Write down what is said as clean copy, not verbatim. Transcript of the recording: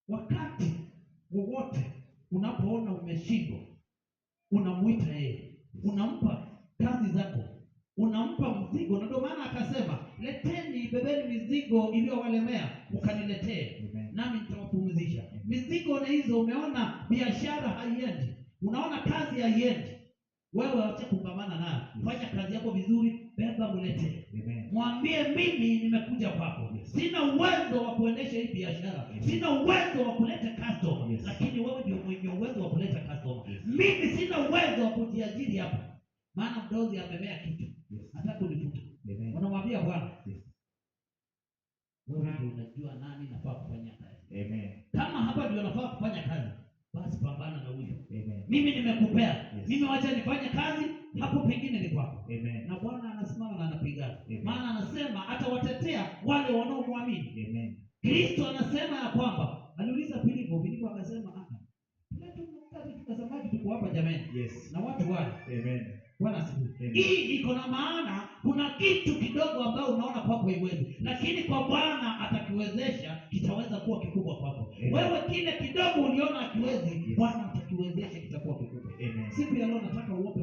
Wakati wowote unapoona umeshindwa, unamuita yeye, unampa kazi zako, unampa mzigo. Na ndio maana akasema, leteni, bebeni mizigo iliyowalemea ukaniletee, nami nitawapumzisha. Mizigo na hizo, umeona biashara haiendi, unaona kazi haiendi, wewe acha kupambana nayo, fanya kazi yako vizuri, beba mletee. Mwambie, mimi nimekuja kwako, sina uwezo wa kuendesha hii biashara, sina uwezo wa kuleta customer, lakini wewe ndio mwenye uwezo wa kuleta customer. Mimi sina uwezo wa kujiajiri hapa, maana mdozi amemea kitu, hata kunifuta. Unamwambia Bwana, wewe ndio unajua nani nafaa kufanya kazi. Kama hapa ndio nafaa kufanya kazi, basi pambana na huyo. Mimi nimekupea, mimi wacha nifanye kazi, hapo pengine ni kwako. Na Bwana anasimama na anapigana, maana anasema atawatetea wale wanaomwamini. Kristo anasema ya kwamba, aliuliza Filipo akasema, tuko hapa jamani, na watu wale. Bwana asifiwe. Hii iko na maana, kuna kitu kidogo ambao unaona kwako haiwezi, lakini kwa Bwana atakiwezesha, kitaweza kuwa kikubwa kwako. Wewe kile kidogo uliona hakiwezi, Bwana atakiwezesha, kitakuwa kikubwa. Siku ya leo nataka uombe